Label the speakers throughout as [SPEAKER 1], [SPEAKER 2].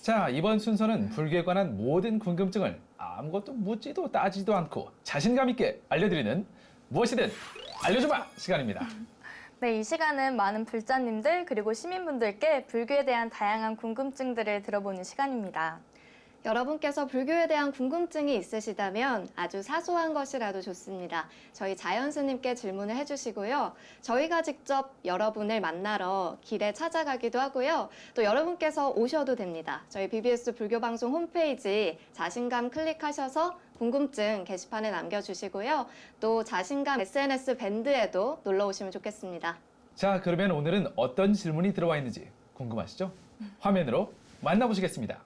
[SPEAKER 1] 자, 이번 순서는 불교에 관한 모든 궁금증을 아무것도 묻지도 따지도 않고 자신감 있게 알려드리는 무엇이든 알려줘봐 시간입니다.
[SPEAKER 2] 네, 이 시간은 많은 불자님들 그리고 시민분들께 불교에 대한 다양한 궁금증들을 들어보는 시간입니다.
[SPEAKER 3] 여러분께서 불교에 대한 궁금증이 있으시다면 아주 사소한 것이라도 좋습니다. 저희 자연스님께 질문을 해주시고요. 저희가 직접 여러분을 만나러 길에 찾아가기도 하고요. 또 여러분께서 오셔도 됩니다. 저희 BBS 불교방송 홈페이지 자신감 클릭하셔서 궁금증 게시판에 남겨주시고요. 또 자신감 SNS 밴드에도 놀러 오시면 좋겠습니다.
[SPEAKER 1] 자, 그러면 오늘은 어떤 질문이 들어와 있는지 궁금하시죠? 화면으로 만나보시겠습니다.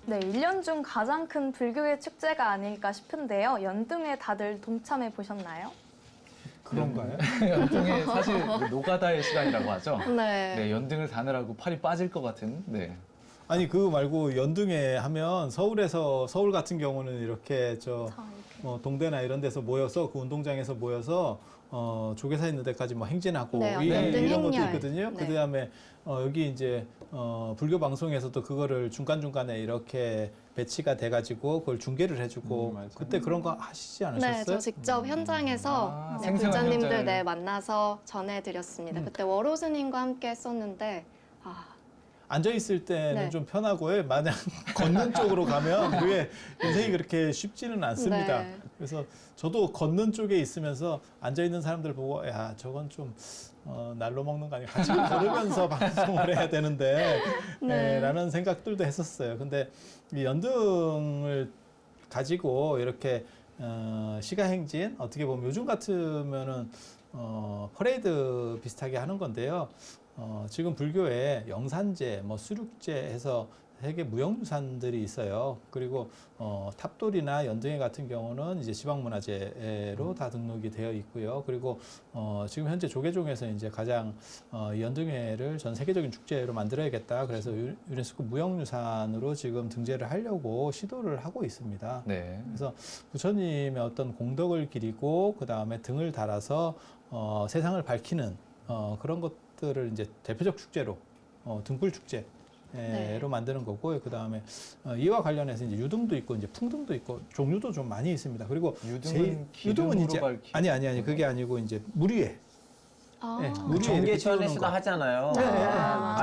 [SPEAKER 2] 네, 1년 중 가장 큰 불교의 축제가 아닐까 싶은데요. 연등에 다들 동참해 보셨나요?
[SPEAKER 4] 그런가요?
[SPEAKER 1] 연등에 사실 노가다의 시간이라고 하죠.
[SPEAKER 3] 네.
[SPEAKER 1] 네, 연등을 다느라고 팔이 빠질 것 같은. 네.
[SPEAKER 4] 아니 그거 말고 연등에 하면 서울 같은 경우는 이렇게 동대나 이런 데서 모여서 그 운동장에서 모여서 조계사 있는 데까지 뭐 행진하고
[SPEAKER 3] 네,
[SPEAKER 4] 이런 것도
[SPEAKER 3] 행렬.
[SPEAKER 4] 있거든요.
[SPEAKER 3] 네.
[SPEAKER 4] 그다음에 여기 이제 불교 방송에서도 그거를 중간중간에 이렇게 배치가 돼가지고 그걸 중계를 해주고 그때 그런 거 하시지 않으셨어요?
[SPEAKER 3] 네, 저 직접 현장에서
[SPEAKER 1] 생생한
[SPEAKER 3] 불자님들
[SPEAKER 1] 현장을.
[SPEAKER 3] 만나서 전해드렸습니다. 그때 워로 스님과 함께 했었는데
[SPEAKER 4] 앉아 있을 때는
[SPEAKER 3] 네.
[SPEAKER 4] 좀 편하고요. 만약 걷는 쪽으로 가면 그게 인생이 그렇게 쉽지는 않습니다.
[SPEAKER 3] 네.
[SPEAKER 4] 그래서 저도 걷는 쪽에 있으면서 앉아 있는 사람들 보고 야 저건 좀 날로 먹는 거 아니야? 같이 걸으면서 방송을 해야 되는데
[SPEAKER 3] 네.
[SPEAKER 4] 라는 생각들도 했었어요. 근데 이 연등을 가지고 이렇게 시가행진 어떻게 보면 요즘 같으면은 퍼레이드 비슷하게 하는 건데요. 지금 불교에 영산제, 수륙제 해서 세계 무형유산들이 있어요. 그리고 탑돌이나 연등회 같은 경우는 이제 지방문화재로 다 등록이 되어 있고요. 그리고 지금 현재 조계종에서 이제 가장 연등회를 전 세계적인 축제로 만들어야겠다. 그래서 유네스코 무형유산으로 지금 등재를 하려고 시도를 하고 있습니다.
[SPEAKER 1] 네.
[SPEAKER 4] 그래서 부처님의 어떤 공덕을 기리고 그 다음에 등을 달아서 세상을 밝히는 그런 것들을 이제 대표적 축제로 등불 축제로 만드는 거고 그 다음에 이와 관련해서 이제 유등도 있고 이제 풍등도 있고 종류도 좀 많이 있습니다. 그리고
[SPEAKER 1] 유등은
[SPEAKER 4] 이제
[SPEAKER 1] 밝히고.
[SPEAKER 4] 아니 그게 아니고 이제 물 위에 네, 물 위에
[SPEAKER 5] 종계천에서도 하잖아요.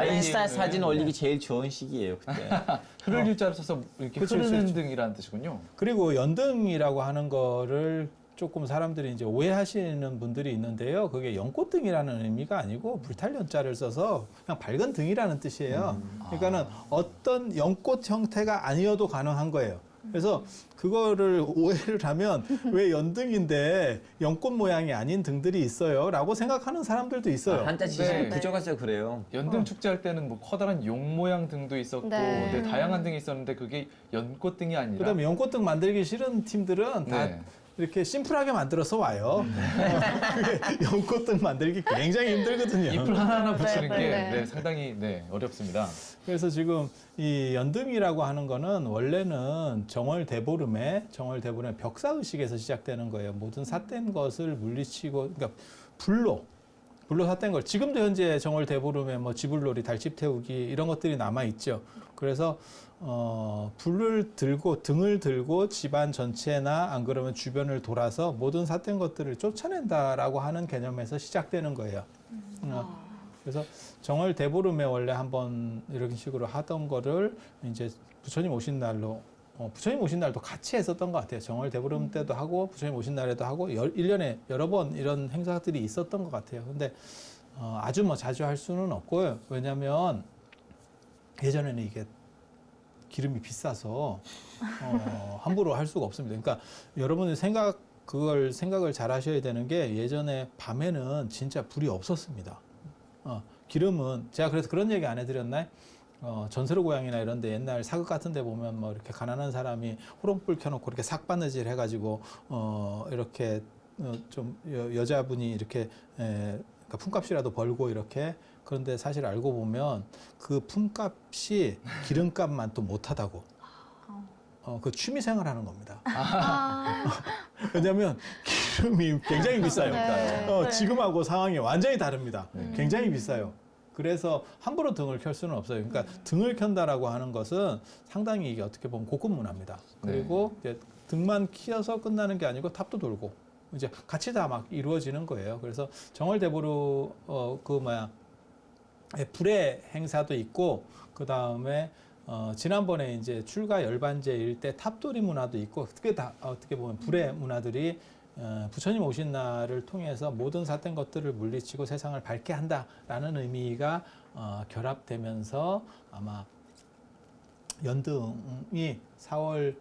[SPEAKER 5] 인스타 사진 올리기 제일 좋은 시기예요, 그때.
[SPEAKER 1] 흐를 유자를 써서 이렇게
[SPEAKER 4] 그쵸,
[SPEAKER 1] 흐르는
[SPEAKER 4] 그쵸.
[SPEAKER 1] 등이라는 뜻이군요.
[SPEAKER 4] 그리고 연등이라고 하는 거를 조금 사람들이 이제 오해하시는 분들이 있는데요. 그게 연꽃등이라는 의미가 아니고 불탈연자를 써서 그냥 밝은 등이라는 뜻이에요. 그러니까는 어떤 연꽃 형태가 아니어도 가능한 거예요. 그래서 그거를 오해를 하면 왜 연등인데 연꽃 모양이 아닌 등들이 있어요? 라고 생각하는 사람들도 있어요.
[SPEAKER 5] 한자 지식이
[SPEAKER 1] 네.
[SPEAKER 5] 부족해서 그래요.
[SPEAKER 1] 연등 축제할 때는 뭐 커다란 용 모양 등도 있었고
[SPEAKER 3] 네.
[SPEAKER 1] 다양한 등이 있었는데 그게 연꽃 등이 아니라
[SPEAKER 4] 그다음에 연꽃등 만들기 싫은 팀들은 다
[SPEAKER 1] 네.
[SPEAKER 4] 이렇게 심플하게 만들어서 와요. 그게 연꽃등 만들기 굉장히 힘들거든요.
[SPEAKER 1] 잎을 하나하나 붙이는
[SPEAKER 3] 네,
[SPEAKER 1] 게
[SPEAKER 3] 네.
[SPEAKER 1] 상당히 어렵습니다.
[SPEAKER 4] 그래서 지금 이 연등이라고 하는 거는 원래는 정월 대보름에 벽사의식에서 시작되는 거예요. 모든 삿된 것을 물리치고, 그러니까 불로 삿된 걸 지금도 현재 정월 대보름에 지불놀이, 달집 태우기 이런 것들이 남아 있죠. 그래서 등을 들고 집안 전체나 안 그러면 주변을 돌아서 모든 삿된 것들을 쫓아낸다라고 하는 개념에서 시작되는 거예요. 그래서 정월 대보름에 원래 한번 이런 식으로 하던 거를 이제 부처님 오신 날로 부처님 오신 날도 같이 했었던 것 같아요. 정월 대보름 때도 하고 부처님 오신 날에도 하고 1년에 여러 번 이런 행사들이 있었던 것 같아요. 근데 아주 자주 할 수는 없고요. 왜냐하면 예전에는 이게 기름이 비싸서 함부로 할 수가 없습니다. 그러니까 여러분이 생각을 잘 하셔야 되는 게 예전에 밤에는 진짜 불이 없었습니다. 기름은 제가 그래서 그런 얘기 안 해드렸나요? 전세로 고향이나 이런 데 옛날 사극 같은 데 보면 이렇게 가난한 사람이 호롱불 켜놓고 이렇게 삭바느질 해가지고 이렇게 좀 여자분이 이렇게 그러니까 품값이라도 벌고 이렇게. 그런데 사실 알고 보면 그 품값이 기름값만 또 못하다고. 그 취미 생활하는 겁니다. 왜냐하면 기름이 굉장히 비싸요.
[SPEAKER 3] 네.
[SPEAKER 4] 지금하고 상황이 완전히 다릅니다. 굉장히 비싸요. 그래서 함부로 등을 켤 수는 없어요. 그러니까 등을 켠다라고 하는 것은 상당히 이게 어떻게 보면 고급 문화입니다. 그리고 이제 등만 키워서 끝나는 게 아니고 탑도 돌고 이제 같이 다 막 이루어지는 거예요. 그래서 정월대보루 불의 행사도 있고 그 다음에 지난번에 이제 출가 열반제일 때 탑돌이 문화도 있고 그게 다 어떻게 보면 불의 문화들이 부처님 오신 날을 통해서 모든 삿된 것들을 물리치고 세상을 밝게 한다라는 의미가 결합되면서 아마 연등이 4월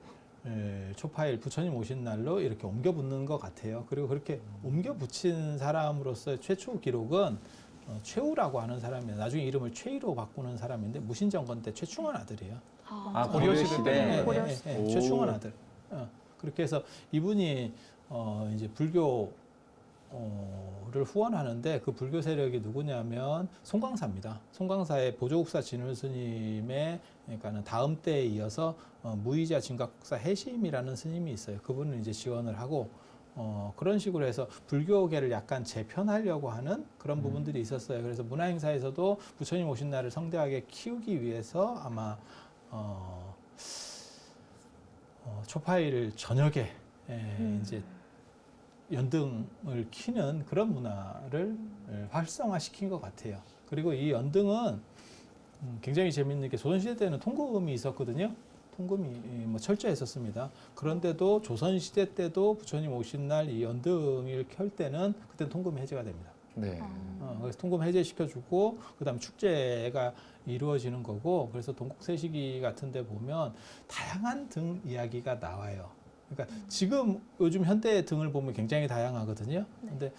[SPEAKER 4] 초파일 부처님 오신 날로 이렇게 옮겨 붙는 것 같아요. 그리고 그렇게 옮겨 붙인 사람으로서의 최초 기록은 최우라고 하는 사람이에요. 나중에 이름을 최희로 바꾸는 사람인데 무신정건 때 최충원 아들이에요.
[SPEAKER 1] 고려시대 때.
[SPEAKER 4] 네, 최충원 아들. 그렇게 해서 이분이 이제 불교를 후원하는데 그 불교 세력이 누구냐면 송광사입니다. 송광사의 보조국사 진울 스님의 그러니까는 다음 때에 이어서 무의자 진각국사 해심이라는 스님이 있어요. 그분을 이제 지원을 하고 그런 식으로 해서 불교계를 약간 재편하려고 하는 그런 부분들이 있었어요. 그래서 문화행사에서도 부처님 오신 날을 성대하게 키우기 위해서 아마 초파일 저녁에 이제 연등을 키는 그런 문화를 활성화시킨 것 같아요. 그리고 이 연등은 굉장히 재밌는 게 조선시대 때는 통금이 있었거든요. 통금이 뭐 철저했었습니다. 그런데도 조선시대 때도 부처님 오신 날 이 연등을 켤 때는 그때 통금 해제가 됩니다.
[SPEAKER 1] 네.
[SPEAKER 4] 그래서 통금 해제시켜주고 그다음 축제가 이루어지는 거고 그래서 동국세시기 같은 데 보면 다양한 등 이야기가 나와요. 그러니까 지금 요즘 현대 등을 보면 굉장히 다양하거든요. 근데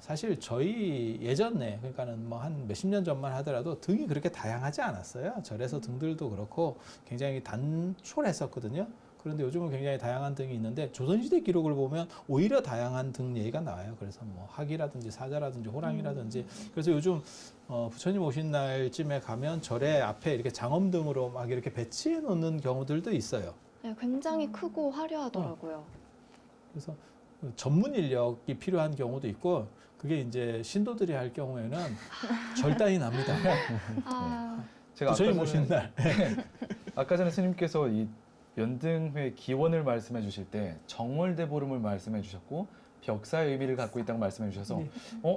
[SPEAKER 4] 사실 저희 예전에 그러니까는 뭐 한 몇십 년 전만 하더라도 등이 그렇게 다양하지 않았어요. 절에서 등들도 그렇고 굉장히 단촐했었거든요. 그런데 요즘은 굉장히 다양한 등이 있는데 조선시대 기록을 보면 오히려 다양한 등 얘기가 나와요. 그래서 뭐 학이라든지 사자라든지 호랑이라든지 그래서 요즘 부처님 오신 날쯤에 가면 절에 앞에 이렇게 장엄등으로 막 이렇게 배치해 놓는 경우들도 있어요.
[SPEAKER 3] 네, 굉장히 크고 화려하더라고요.
[SPEAKER 4] 그래서 전문 인력이 필요한 경우도 있고 그게 이제 신도들이 할 경우에는 절단이 납니다.
[SPEAKER 1] 제가
[SPEAKER 4] 부처님 오신 날.
[SPEAKER 1] 아까 전에 스님께서 이 연등회 기원을 말씀해 주실 때 정월대보름을 말씀해 주셨고 벽사의 의미를 갖고 있다고 말씀해 주셔서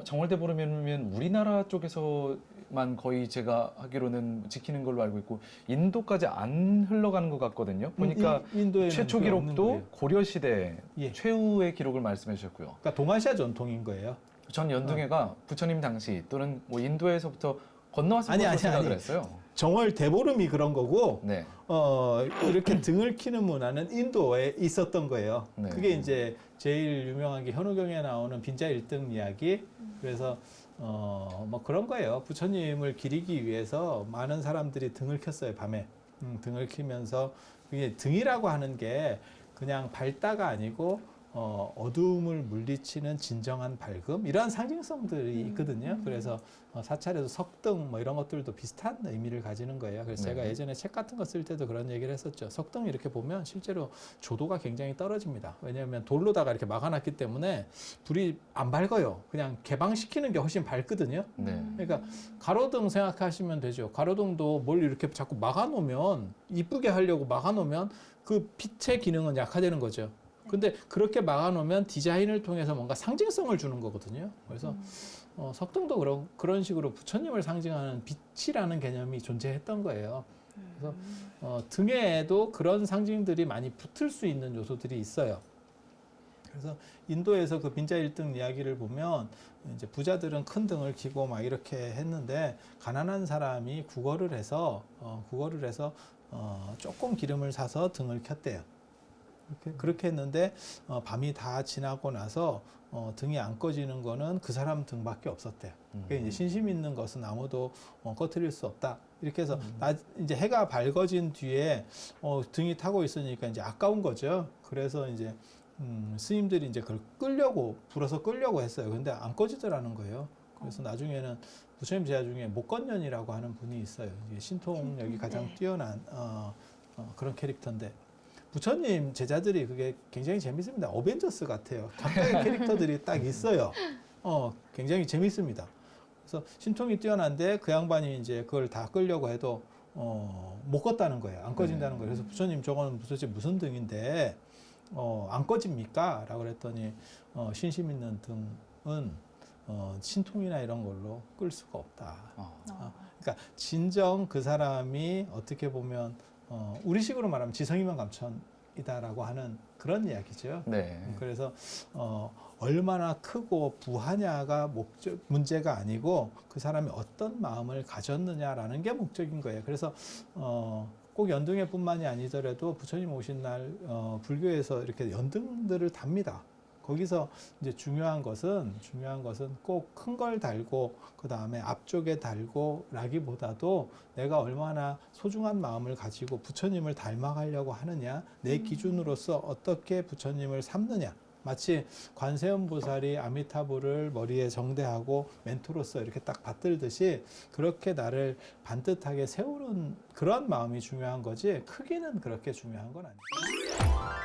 [SPEAKER 1] 정월대보름이면 우리나라 쪽에서만 거의 제가 하기로는 지키는 걸로 알고 있고 인도까지 안 흘러가는 것 같거든요. 보니까
[SPEAKER 4] 인도에는
[SPEAKER 1] 최초
[SPEAKER 4] 그게 없는
[SPEAKER 1] 기록도
[SPEAKER 4] 거예요.
[SPEAKER 1] 고려시대
[SPEAKER 4] 예.
[SPEAKER 1] 최후의 기록을 말씀해 주셨고요.
[SPEAKER 4] 그러니까 동아시아 전통인 거예요.
[SPEAKER 1] 전 연등회가 부처님 당시 또는 뭐 인도에서부터 건너왔을 것으로 생각을 했어요.
[SPEAKER 4] 정월 대보름이 그런 거고
[SPEAKER 1] 네.
[SPEAKER 4] 이렇게 등을 키는 문화는 인도에 있었던 거예요.
[SPEAKER 1] 네.
[SPEAKER 4] 그게 이제 제일 유명한 게 현우경에 나오는 빈자 1등 이야기. 그래서 뭐 그런 거예요. 부처님을 기리기 위해서 많은 사람들이 등을 켰어요. 밤에 등을 키면서 그게 등이라고 하는 게 그냥 밝다가 아니고 어두움을 물리치는 진정한 밝음 이런 상징성들이 있거든요. 그래서 사찰에도 석등 뭐 이런 것들도 비슷한 의미를 가지는 거예요. 그래서 제가 예전에 책 같은 거 쓸 때도 그런 얘기를 했었죠. 석등 이렇게 보면 실제로 조도가 굉장히 떨어집니다. 왜냐하면 돌로다가 이렇게 막아놨기 때문에 불이 안 밝아요. 그냥 개방시키는 게 훨씬 밝거든요.
[SPEAKER 1] 네.
[SPEAKER 4] 그러니까 가로등 생각하시면 되죠. 가로등도 뭘 이렇게 자꾸 막아놓으면 이쁘게 하려고 막아놓으면 그 빛의 기능은 약화되는 거죠. 근데 그렇게 막아놓으면 디자인을 통해서 뭔가 상징성을 주는 거거든요. 그래서 석등도 그런 식으로 부처님을 상징하는 빛이라는 개념이 존재했던 거예요. 그래서 등에도 그런 상징들이 많이 붙을 수 있는 요소들이 있어요. 그래서 인도에서 그 빈자 1등 이야기를 보면 이제 부자들은 큰 등을 키고 막 이렇게 했는데 가난한 사람이 구걸을 해서 조금 기름을 사서 등을 켰대요. 그렇게 했는데 밤이 다 지나고 나서 등이 안 꺼지는 거는 그 사람 등밖에 없었대요. 그러니까 이제 신심 있는 것은 아무도 꺼트릴 수 없다. 이렇게 해서 이제 해가 밝아진 뒤에 등이 타고 있으니까 이제 아까운 거죠. 그래서 이제 스님들이 이제 그걸 불어서 끌려고 했어요. 근데 안 꺼지더라는 거예요. 그래서 나중에는 부처님 제자 중에 목건년이라고 하는 분이 있어요. 이게 신통력이 가장
[SPEAKER 3] 네.
[SPEAKER 4] 뛰어난 그런 캐릭터인데 부처님 제자들이 그게 굉장히 재밌습니다. 어벤져스 같아요. 각각의 캐릭터들이 딱 있어요. 굉장히 재밌습니다. 그래서 신통이 뛰어난데 그 양반이 이제 그걸 다 끌려고 해도 못 껐다는 거예요. 안 꺼진다는 거예요. 그래서 부처님 저거는 도대체 무슨 등인데 안 꺼집니까? 라고 그랬더니 신심 있는 등은 신통이나 이런 걸로 끌 수가 없다. 그러니까 진정 그 사람이 어떻게 보면 우리식으로 말하면 지성이면 감천이다라고 하는 그런 이야기죠.
[SPEAKER 1] 네.
[SPEAKER 4] 그래서 얼마나 크고 부하냐가 문제가 아니고 그 사람이 어떤 마음을 가졌느냐라는 게 목적인 거예요. 그래서 꼭 연등회뿐만이 아니더라도 부처님 오신 날 불교에서 이렇게 연등들을 답니다. 거기서 이제 중요한 것은 꼭 큰 걸 달고 그 다음에 앞쪽에 달고라기보다도 내가 얼마나 소중한 마음을 가지고 부처님을 닮아가려고 하느냐, 내 기준으로서 어떻게 부처님을 삼느냐. 마치 관세음 보살이 아미타불을 머리에 정대하고 멘토로서 이렇게 딱 받들듯이 그렇게 나를 반듯하게 세우는 그런 마음이 중요한 거지 크기는 그렇게 중요한 건 아니에요.